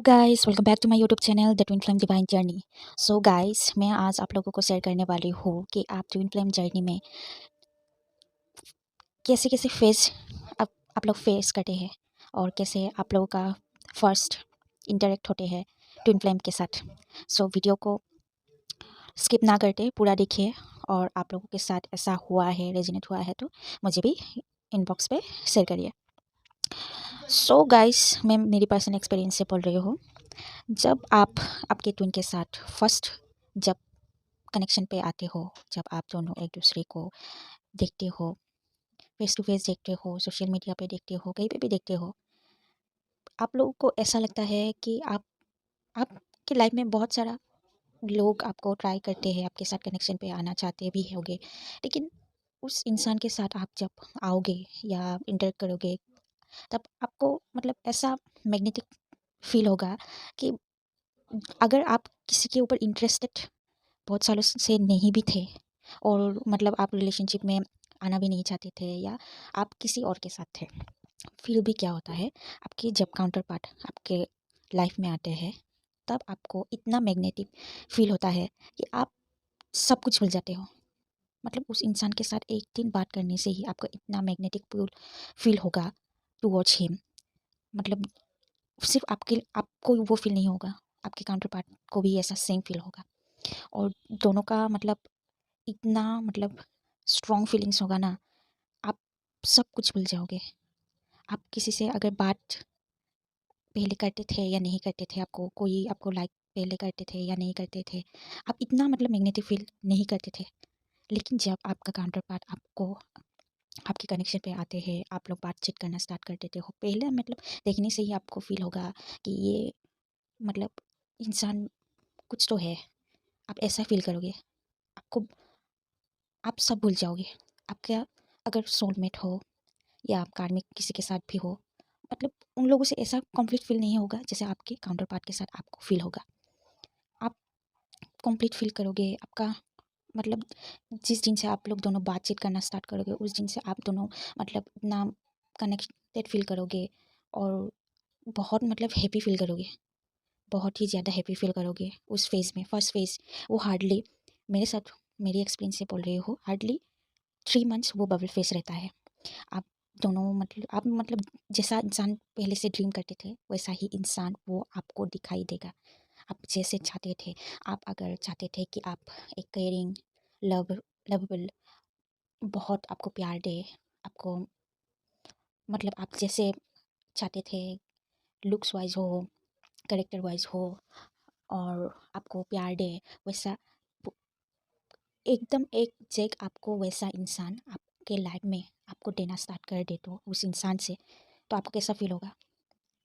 Guys welcome back to my YouTube channel the twin flame divine journey. So guys मैं आज आप लोगों को शेयर करने वाली हूँ कि आप ट्विन फ्लेम जर्नी में कैसे कैसे फेस आप लोग फेस करते हैं और कैसे आप लोगों का फर्स्ट इंटरेक्ट होते हैं ट्विन फ्लेम के साथ। सो वीडियो को स्किप ना करते पूरा देखिए और आप लोगों के साथ ऐसा हुआ है रेजिनेट हुआ है तो मुझे भी इनबॉक्स पे शेयर करिए। सो गाइस मैं मेरी पर्सनल एक्सपीरियंस से बोल रही हूँ। जब आप आपके ट्विन के साथ फर्स्ट जब कनेक्शन पे आते हो, जब आप दोनों एक दूसरे को देखते हो, फेस टू फेस देखते हो, सोशल मीडिया पे देखते हो, कहीं पे भी देखते हो, आप लोगों को ऐसा लगता है कि आपकी लाइफ में बहुत सारा लोग आपको ट्राई करते हैं, आपके साथ कनेक्शन पे आना चाहते भी होंगे, लेकिन उस इंसान के साथ आप जब आओगे या इंटरेक्ट करोगे तब आपको मतलब ऐसा मैग्नेटिक फील होगा कि अगर आप किसी के ऊपर इंटरेस्टेड बहुत सालों से नहीं भी थे और मतलब आप रिलेशनशिप में आना भी नहीं चाहते थे या आप किसी और के साथ थे, फिर भी क्या होता है आपके जब काउंटर पार्ट आपके लाइफ में आते हैं तब आपको इतना मैग्नेटिक फील होता है कि आप सब कुछ भूल जाते हो। मतलब उस इंसान के साथ एक दिन बात करने से ही आपको इतना मैग्नेटिक फील होगा टूवर्ड्स हिम। मतलब सिर्फ आपको वो फील नहीं होगा, आपके काउंटर पार्ट को भी ऐसा सेम फील होगा और दोनों का मतलब इतना मतलब स्ट्रॉन्ग फीलिंग्स होगा ना, आप सब कुछ भूल जाओगे। आप किसी से अगर बात पहले करते थे या नहीं करते थे, आपको कोई आपको लाइक पहले करते थे या नहीं करते थे, आप इतना मतलब मैग्नेटिक फील नहीं करते थे। लेकिन जब आपका काउंटर पार्ट आपको आपके कनेक्शन पे आते हैं, आप लोग बातचीत करना स्टार्ट कर देते हो, पहले मतलब देखने से ही आपको फील होगा कि ये मतलब इंसान कुछ तो है। आप ऐसा फील करोगे, आपको आप सब भूल जाओगे। आपका अगर सोलमेट हो या आप कार में किसी के साथ भी हो, मतलब उन लोगों से ऐसा कॉन्फ्लिक्ट फील नहीं होगा जैसे आपके काउंटर पार्ट के साथ आपको फील होगा। आप कंप्लीट फील करोगे। आपका मतलब जिस दिन से आप लोग दोनों बातचीत करना स्टार्ट करोगे उस दिन से आप दोनों मतलब इतना कनेक्टेड फील करोगे और बहुत मतलब हैप्पी फील करोगे, बहुत ही ज़्यादा हैप्पी फील करोगे उस फेज़ में। फर्स्ट फेज़ वो हार्डली मेरे साथ मेरी एक्सपीरियंस से बोल रही हो, हार्डली 3 मंथ्स वो बबल फेस रहता है। आप दोनों मतलब आप मतलब जैसा इंसान पहले से ड्रीम करते थे वैसा ही इंसान वो आपको दिखाई देगा। आप जैसे चाहते थे, आप अगर चाहते थे कि आप एक केयरिंग लव लवेबल बहुत आपको प्यार दे, आपको मतलब आप जैसे चाहते थे लुक्स वाइज हो, कैरेक्टर वाइज हो और आपको प्यार दे, वैसा एकदम एक जैक आपको वैसा इंसान आपके लाइफ में आपको देना स्टार्ट कर दे तो उस इंसान से, तो आपको कैसा फील होगा?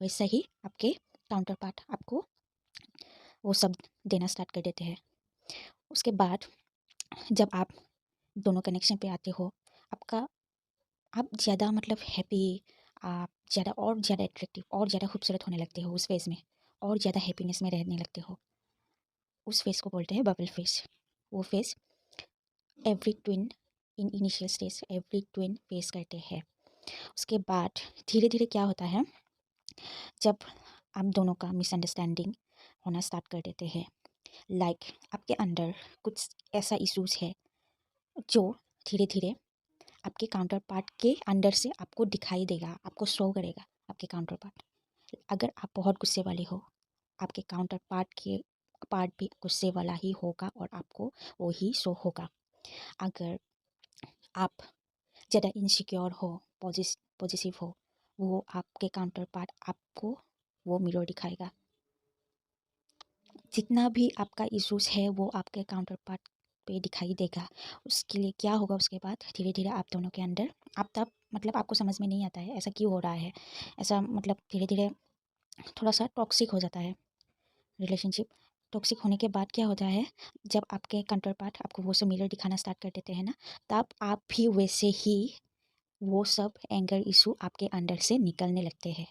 वैसा ही आपके काउंटर पार्ट आपको वो सब देना स्टार्ट कर देते हैं। उसके बाद जब आप दोनों कनेक्शन पे आते हो, आपका आप ज़्यादा मतलब हैप्पी, आप ज़्यादा और ज़्यादा अट्रैक्टिव और ज़्यादा खूबसूरत होने लगते हो उस फेज़ में, और ज़्यादा हैप्पीनेस में रहने लगते हो। उस फेज़ को बोलते हैं बबल फेज़। वो phase every twin in initial stage every twin face करते हैं। उसके बाद धीरे-धीरे क्या होता है, जब आप दोनों का मिसअंडरस्टैंडिंग होना स्टार्ट कर देते हैं, लाइक आपके अंदर कुछ ऐसा इश्यूज़ है जो धीरे-धीरे आपके काउंटर पार्ट के अंदर से आपको दिखाई देगा, आपको शो करेगा आपके काउंटर पार्ट। अगर आप बहुत गुस्से वाले हो, आपके काउंटर पार्ट के पार्ट भी गुस्से वाला ही होगा और आपको वो ही शो होगा। अगर आप ज़्यादा इनसिक्योर हो, पॉजिटिव हो, वो आपके काउंटर पार्ट आपको वो मिरर दिखाएगा। जितना भी आपका इश्यूज़ है वो आपके काउंटर पार्ट पे दिखाई देगा। उसके लिए क्या होगा, उसके बाद धीरे-धीरे आप दोनों के अंदर आप तब मतलब आपको समझ में नहीं आता है ऐसा क्यों हो रहा है। ऐसा मतलब धीरे-धीरे थोड़ा-सा टॉक्सिक हो जाता है रिलेशनशिप। टॉक्सिक होने के बाद क्या होता है, जब आपके काउंटर पार्ट आपको वो सब मिरर दिखाना स्टार्ट कर देते हैं ना, तब आप भी वैसे ही वो सब एंगर इशू आपके अंदर से निकलने लगते हैं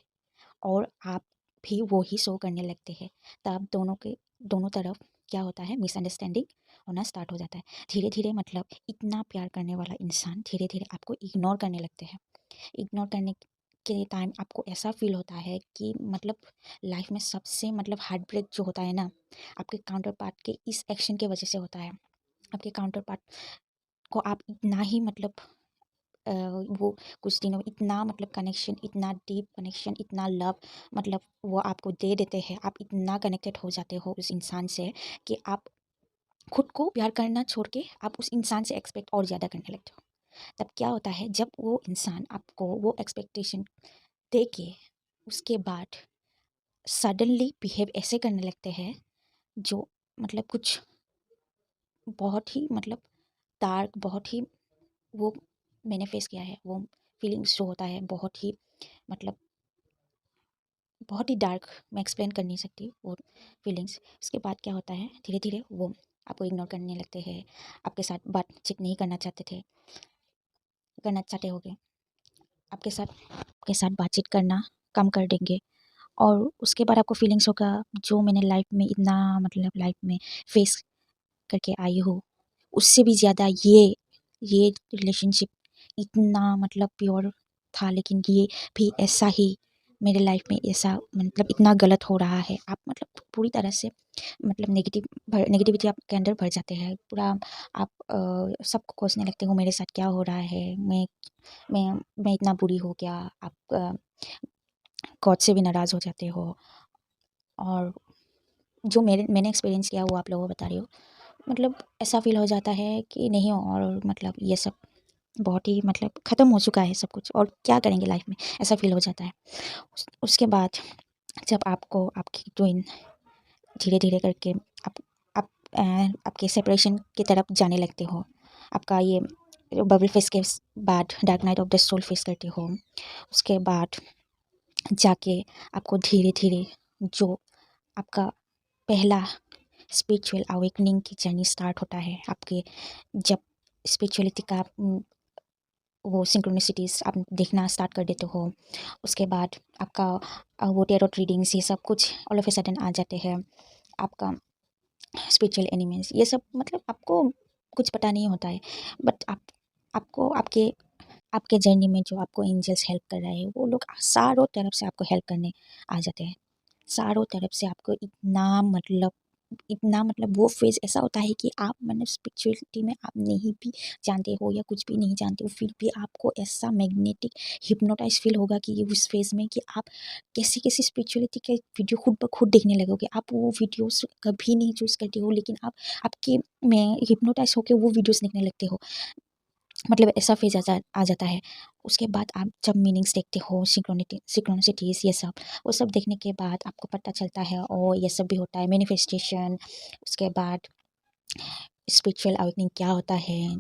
और आप भी वो ही शो करने लगते हैं। तब दोनों तरफ क्या होता है, मिसअंडरस्टैंडिंग होना स्टार्ट हो जाता है। धीरे-धीरे मतलब इतना प्यार करने वाला इंसान धीरे-धीरे आपको इग्नोर करने लगते हैं। इग्नोर करने के टाइम आपको ऐसा फ़ील होता है कि मतलब लाइफ में सबसे मतलब हार्ट ब्रेक जो होता है ना, आपके काउंटर पार्ट के इस एक्शन की वजह से होता है। आपके काउंटर पार्ट को आप इतना ही मतलब अ, वो कुछ दिनों में इतना मतलब कनेक्शन, इतना डीप कनेक्शन, इतना लव मतलब वो आपको दे देते हैं। आप इतना कनेक्टेड हो जाते हो उस इंसान से कि आप खुद को प्यार करना छोड़ के आप उस इंसान से एक्सपेक्ट और ज़्यादा करने लगते हो। तब क्या होता है, जब वो इंसान आपको वो एक्सपेक्टेशन दे के उसके बाद सडनली बिहेव ऐसे करने लगते हैं जो मतलब कुछ बहुत ही मतलब डार्क, बहुत ही वो मैंने फेस किया है। वो फीलिंग्स जो होता है बहुत ही मतलब बहुत ही डार्क, मैं एक्सप्लेन कर नहीं सकती वो फीलिंग्स। उसके बाद क्या होता है, धीरे धीरे वो आपको इग्नोर करने लगते हैं, आपके साथ बातचीत नहीं करना चाहते होगे, आपके साथ बातचीत करना कम कर देंगे। और उसके बाद आपको फीलिंग्स होगा जो मैंने लाइफ में इतना मतलब लाइफ में फेस करके आई हूँ, उससे भी ज़्यादा ये रिलेशनशिप इतना मतलब प्योर था, लेकिन ये भी ऐसा ही मेरे लाइफ में ऐसा मतलब इतना गलत हो रहा है। आप मतलब पूरी तरह से मतलब नेगेटिविटी आपके अंदर भर जाते हैं पूरा। आप सबको कोसने लगते हो, मेरे साथ क्या हो रहा है, मैं मैं इतना बुरी हो क्या। आप गॉड से भी नाराज़ हो जाते हो। और जो मैंने एक्सपीरियंस किया वो आप लोगों को बता रही हूँ। मतलब ऐसा फ़ील हो जाता है कि नहीं, और मतलब ये सब बहुत ही मतलब ख़त्म हो चुका है सब कुछ, और क्या करेंगे लाइफ में, ऐसा फ़ील हो जाता है। उसके बाद जब आपको आपकी ट्विन धीरे-धीरे करके आप अ, आपके सेपरेशन की तरफ जाने लगते हो। आपका ये बबल फेस के बाद dark night of the soul face करते हो। उसके बाद जाके आपको धीरे-धीरे जो आपका पहला स्पिरिचुअल अवेकनिंग की जर्नी स्टार्ट होता है। आपके जब स्पिरिचुअलिटी का वो सिंक्रोनिसिटीज़ आप देखना स्टार्ट कर देते हो। उसके बाद आपका वो टैरोट रीडिंग्स ये सब कुछ ऑल ऑफ अ सडन आ जाते हैं। आपका स्पिरिचुअल एनिमीज़ ये सब मतलब आपको कुछ पता नहीं होता है, बट आपको आपके आपके जर्नी में जो आपको एंजल्स हेल्प कर रहे हैं, वो लोग चारों तरफ से आपको हेल्प करने आ जाते हैं। चारों तरफ से आपको इतना मतलब वो फेज़ ऐसा होता है कि आप मतलब स्पिरिचुअलिटी में आप नहीं भी जानते हो या कुछ भी नहीं जानते हो, फिर भी आपको ऐसा मैग्नेटिक हिप्नोटाइज़ फ़ील होगा कि ये उस फेज़ में कि आप कैसे-कैसे स्पिरिचुअलिटी के वीडियो खुद ब खुद देखने लगोगे। आप वो वीडियोज़ कभी नहीं चूज़ करते हो, लेकिन आप आपके में हिप्नोटाइज़ होके वो वीडियोज़ देखने लगते हो। मतलब ऐसा फेज़ आ जाता है। उसके बाद आप जब मीनिंग्स देखते हो, सिंक्रोनिसिटीज़ ये सब, वो सब देखने के बाद आपको पता चलता है ओह! ये सब भी होता है, मैनिफेस्टेशन। उसके बाद स्पिरिचुअल अवेकनिंग क्या होता है,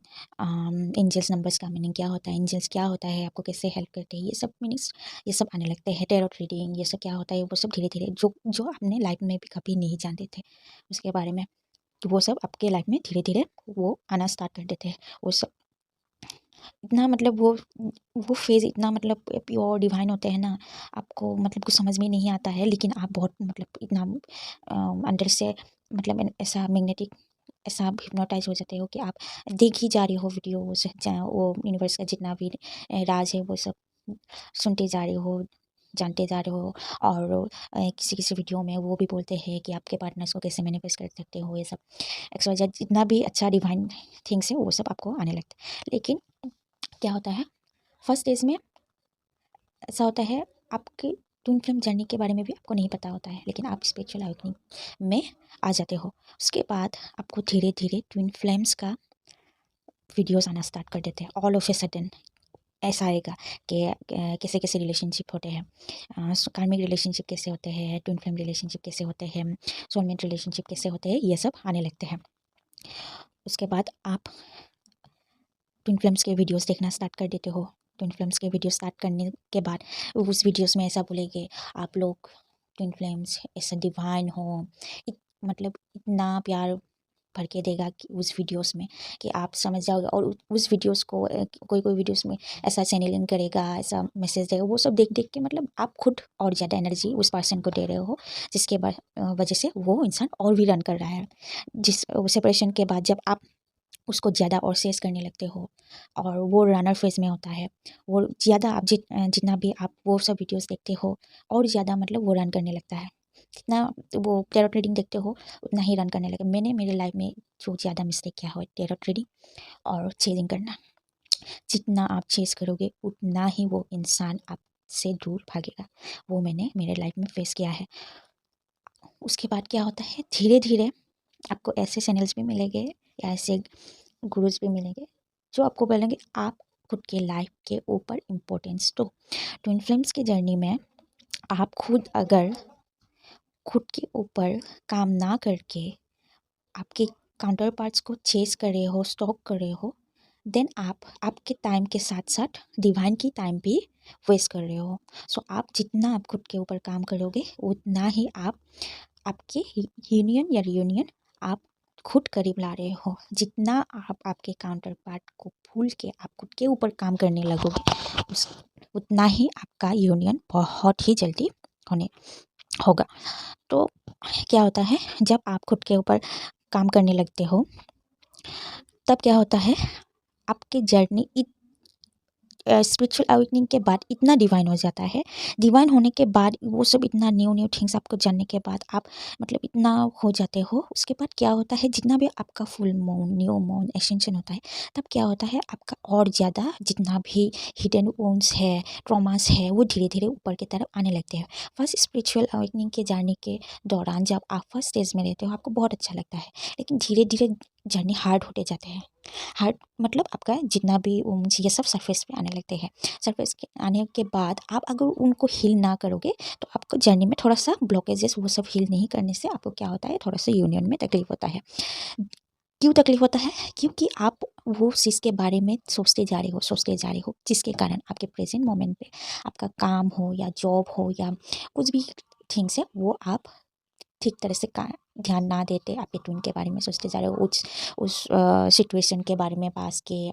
एंजल्स नंबर्स का मीनिंग क्या होता है, एंजल्स क्या होता है, आपको कैसे हेल्प करते हैं, ये सब मीनिंग्स ये सब आने लगते हैं। टैरोट रीडिंग ये सब क्या होता है, वो सब धीरे-धीरे जो जो आपने लाइफ में भी कभी नहीं जानते थे उसके बारे में, तो वो सब आपके लाइफ में धीरे-धीरे वो आना स्टार्ट कर देते हैं। वो सब इतना मतलब वो फ़ेज़ इतना मतलब प्योर डिवाइन होते हैं ना, आपको मतलब कुछ समझ में नहीं आता है, लेकिन आप बहुत मतलब इतना अंदर से मतलब ऐसा मैग्नेटिक ऐसा आप हिप्नोटाइज़ हो जाते हो कि आप देख ही जा रहे हो वीडियोज़, जहाँ वो यूनिवर्स का जितना भी राज है वो सब सुनते जा रहे हो, जानते जा रहे हो। और किसी-किसी वीडियो में वो भी बोलते हैं कि आपके पार्टनर्स को कैसे मैनिफेस्ट कर सकते हो, ये सब एक्स वाई जेड जितना भी अच्छा डिवाइन थिंग्स है वो सब आपको आने लगता है। लेकिन क्या होता है, फर्स्ट स्टेज में ऐसा होता है, आपकी ट्विन फ्लेम जर्नी के बारे में भी आपको नहीं पता होता है, लेकिन आप स्पिरिचुअल अवेकनिंग में आ जाते हो। उसके बाद आपको धीरे-धीरे ट्विन फ्लेम्स का वीडियोज़ आना स्टार्ट कर देते हैं। ऑल ऑफ अ सडन ऐसा आएगा कि कैसे-कैसे रिलेशनशिप होते हैं, कार्मिक रिलेशनशिप कैसे होते हैं, ट्विन फ्लेम रिलेशनशिप कैसे होते हैं, सोलमेट रिलेशनशिप कैसे होते हैं, ये सब आने लगते हैं। उसके बाद आप ट्विन फ्लेम्स के वीडियोस देखना स्टार्ट कर देते हो। ट्विन फ्लेम्स के वीडियो स्टार्ट करने के बाद उस वीडियोस में ऐसा बोलेंगे आप लोग ट्विन फ्लेम्स ऐसा डिवाइन हो, मतलब इतना प्यार भर के देगा कि उस वीडियोस में कि आप समझ जाओगे। और उस वीडियोस को कोई कोई वीडियोस में ऐसा चैनलिंग करेगा, ऐसा मैसेज देगा, वो सब देख देख के मतलब आप खुद और ज़्यादा एनर्जी उस पर्सन को दे रहे हो, जिसके वजह से वो इंसान और भी रन कर रहा है। जिस सेपरेशन के बाद जब आप उसको ज़्यादा और सेस करने लगते हो, और वो रनर फेज में होता है। वो ज़्यादा आप जितना भी आप वो सब वीडियोस देखते हो और ज़्यादा मतलब वो रन करने लगता है। जितना वो टैरो ट्रेडिंग देखते हो उतना ही रन करने लगे। मैंने मेरे लाइफ में जो ज़्यादा मिस्टेक किया है टैरो ट्रेडिंग और चेजिंग करना। जितना आप चेस करोगे उतना ही वो इंसान आपसे दूर भागेगा। वो मैंने मेरे लाइफ में फेस किया है। उसके बाद क्या होता है, धीरे धीरे आपको ऐसे चैनल्स भी मिलेंगे या ऐसे गुरुज भी मिलेंगे जो आपको बोलेंगे आप खुद के लाइफ के ऊपर इम्पोर्टेंस दो। ट्विन फ्लेम्स की जर्नी में आप खुद अगर खुद के ऊपर काम ना करके आपके काउंटर पार्ट्स को चेस कर रहे हो, स्टॉक कर रहे हो, देन आप आपके टाइम के साथ साथ डिवाइन की टाइम भी वेस्ट कर रहे हो। सो आप जितना आप खुद के ऊपर काम करोगे उतना ही आप आपके यूनियन या रियूनियन आप खुद करीब ला रहे हो। जितना आप आपके काउंटर पार्ट को भूल के आप खुद के ऊपर काम करने लगोगे उतना ही आपका यूनियन बहुत ही जल्दी होने होगा। तो क्या होता है, जब आप खुद के ऊपर काम करने लगते हो तब क्या होता है, आपकी जर्नी स्पिरिचुअल अवेकनिंग के बाद इतना डिवाइन हो जाता है। डिवाइन होने के बाद वो सब इतना न्यू न्यू थिंग्स आपको जानने के बाद आप मतलब इतना हो जाते हो। उसके बाद क्या होता है, जितना भी आपका full moon, new moon, ascension होता है, तब क्या होता है आपका और ज़्यादा जितना भी हिडन वुंड्स है, ट्रॉमास है, वो धीरे धीरे ऊपर की तरफ आने लगते हैं। फर्स्ट स्पिरिचुअल अवेकनिंग के जर्नी के दौरान जब आप फर्स्ट स्टेज में रहते हो आपको बहुत अच्छा लगता है, लेकिन धीरे धीरे जर्नी हार्ड होते जाते हैं। हार्ड मतलब आपका जितना भी ये सब सरफेस पे आने लगते हैं। सरफेस के आने के बाद आप अगर उनको हील ना करोगे तो आपको जर्नी में थोड़ा सा ब्लॉकेजेस वो सब हील नहीं करने से आपको क्या होता है, थोड़ा सा यूनियन में तकलीफ होता है। क्यों तकलीफ होता है? क्योंकि आप वो चीज़ के बारे में सोचते जा रहे हो जिसके कारण आपके प्रेजेंट मोमेंट पे आपका काम हो या जॉब हो या कुछ भी थिंग्स है वो आप ठीक तरह से ध्यान ना देते आपके ट्विन के बारे में सोचते जा रहे हो। उस सिचुएशन के बारे में, पास के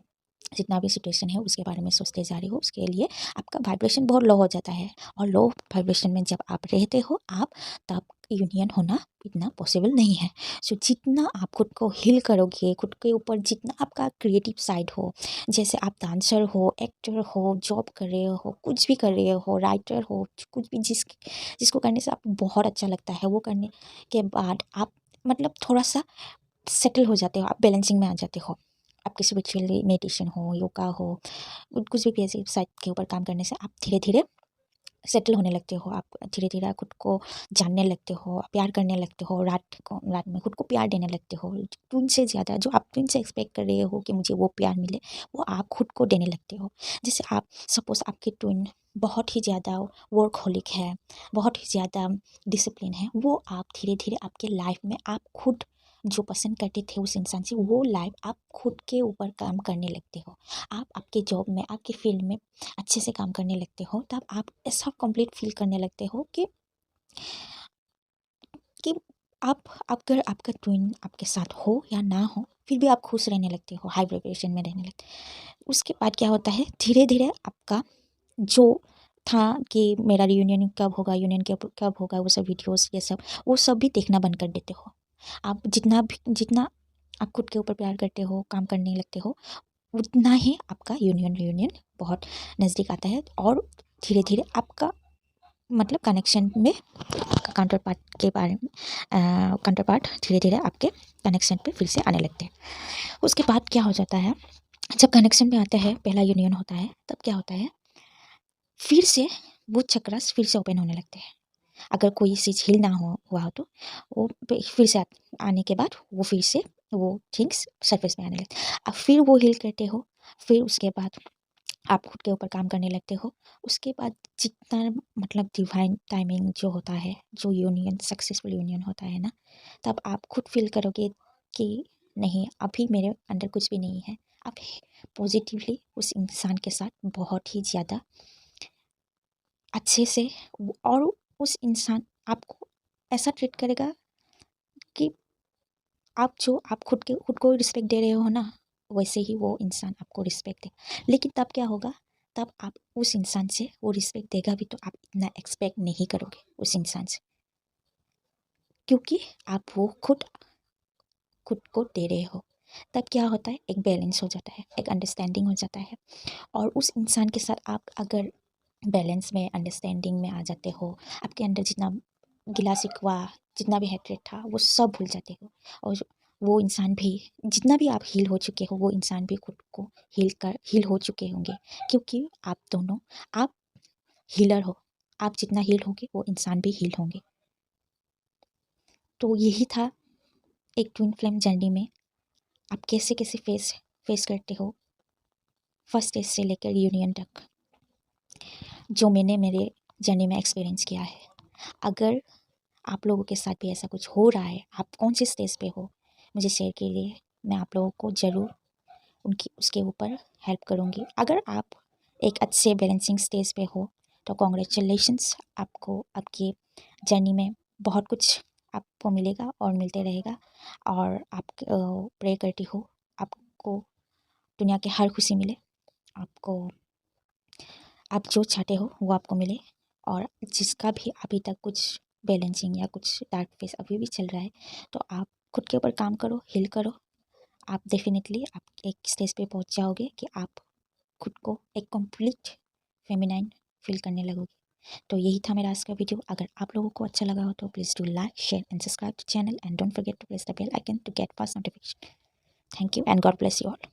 जितना भी सिचुएशन है उसके बारे में सोचते जा रहे हो। उसके लिए आपका वाइब्रेशन बहुत लो हो जाता है, और लो वाइब्रेशन में जब आप रहते हो आप तब यूनियन होना इतना पॉसिबल नहीं है। सो जितना आप खुद को हील करोगे, खुद के ऊपर जितना आपका क्रिएटिव साइड हो, जैसे आप डांसर हो, एक्टर हो, जॉब कर रहे हो, कुछ भी कर रहे हो, राइटर हो, कुछ भी जिसको करने से आपको बहुत अच्छा लगता है, वो करने के बाद आप मतलब थोड़ा सा सेटल हो जाते हो, आप बैलेंसिंग में आ जाते हो। आपकी स्पिरिचुअली मेडिटेशन हो, योगा हो, कुछ भी क्रिएटिव साइड के ऊपर काम करने से आप धीरे धीरे सेटल होने लगते हो। आप धीरे धीरे खुद को जानने लगते हो, प्यार करने लगते हो, रात में खुद को प्यार देने लगते हो। ट्विन से ज़्यादा जो आप ट्विन से एक्सपेक्ट कर रहे हो कि मुझे वो प्यार मिले, वो आप खुद को देने लगते हो। जैसे आप सपोज़ आपके ट्विन बहुत ही ज़्यादा वर्कहोलिक है, बहुत ही ज़्यादा डिसिप्लिन है, वो आप धीरे धीरे आपके लाइफ में आप खुद जो पसंद करते थे उस इंसान से वो लाइफ आप खुद के ऊपर काम करने लगते हो। आप आपके जॉब में, आपके फील्ड में अच्छे से काम करने लगते हो, तब आप ऐसा कंप्लीट फील करने लगते हो कि आप अगर आपका ट्विन आपके साथ हो या ना हो फिर भी आप खुश रहने लगते हो, हाई वाइब्रेशन में रहने लगते हो। उसके बाद क्या होता है, धीरे धीरे आपका जो था कि मेरा रियूनियन कब होगा, यूनियन कब होगा, वो सब वीडियोस ये सब वो सब भी देखना बंद कर देते हो। आप जितना आप खुद के ऊपर प्यार करते हो, काम करने लगते हो, उतना ही आपका यूनियन बहुत नज़दीक आता है, और धीरे धीरे आपका मतलब कनेक्शन में काउंटर पार्ट के बारे में काउंटर पार्ट धीरे धीरे आपके कनेक्शन पे फिर से आने लगते हैं। उसके बाद क्या हो जाता है, जब कनेक्शन में आते हैं, पहला यूनियन होता है, तब क्या होता है, फिर से वो चक्रास फिर से ओपन होने लगते हैं। अगर कोई चीज़ हील ना हुआ हो तो वो फिर से आने के बाद वो फिर से वो थिंग्स सरफेस में आने लगते हैं। अब फिर वो हील करते हो, फिर उसके बाद आप खुद के ऊपर काम करने लगते हो। उसके बाद जितना मतलब डिवाइन टाइमिंग जो होता है, जो यूनियन सक्सेसफुल यूनियन होता है ना, तब आप खुद फील करोगे कि नहीं अभी मेरे अंदर कुछ भी नहीं है। आप पॉजिटिवली उस इंसान के साथ बहुत ही ज़्यादा अच्छे से और उस इंसान आपको ऐसा ट्रीट करेगा कि आप खुद को रिस्पेक्ट दे रहे हो ना, वैसे ही वो इंसान आपको रिस्पेक्ट दे। लेकिन तब क्या होगा, तब आप उस इंसान से वो रिस्पेक्ट देगा भी तो आप इतना एक्सपेक्ट नहीं करोगे उस इंसान से, क्योंकि आप वो खुद को दे रहे हो। तब क्या होता है, एक बैलेंस हो जाता है, एक अंडरस्टैंडिंग हो जाता है। और उस इंसान के साथ आप अगर बैलेंस में, अंडरस्टैंडिंग में आ जाते हो, आपके अंदर जितना गिला शिकवा, जितना भी हेट्रेट था, वो सब भूल जाते हो। और वो इंसान भी, जितना भी आप हील हो चुके हो, वो इंसान भी खुद को हील हो चुके होंगे, क्योंकि आप दोनों, आप हीलर हो। आप जितना हील होंगे, वो इंसान भी हील होंगे। तो यही था एक ट्विन फ्लेम जर्नी में आप कैसे कैसे फेस करते हो, फर्स्ट स्टेज से लेकर यूनियन तक, जो मैंने मेरे जर्नी में एक्सपीरियंस किया है। अगर आप लोगों के साथ भी ऐसा कुछ हो रहा है, आप कौन से स्टेज पे हो, मुझे शेयर कीजिए। मैं आप लोगों को ज़रूर उनकी उसके ऊपर हेल्प करूँगी। अगर आप एक अच्छे बैलेंसिंग स्टेज पे हो तो कॉन्ग्रेचुलेशंस, आपको आपकी जर्नी में बहुत कुछ आपको मिलेगा और मिलते रहेगा। और आप प्रे करती हो आपको दुनिया की हर खुशी मिले, आपको आप जो चाहते हो वो आपको मिले। और जिसका भी अभी तक कुछ बैलेंसिंग या कुछ डार्क फेस अभी भी चल रहा है, तो आप खुद के ऊपर काम करो, हील करो। आप डेफिनेटली आप एक स्टेज पे पहुंच जाओगे कि आप खुद को एक कंप्लीट फेमिनाइन फील करने लगोगे। तो यही था मेरा आज का वीडियो। अगर आप लोगों को अच्छा लगा हो तो please do like, share and subscribe to channel and don't forget to press the bell icon to get fast notification. Thank you and God bless you all.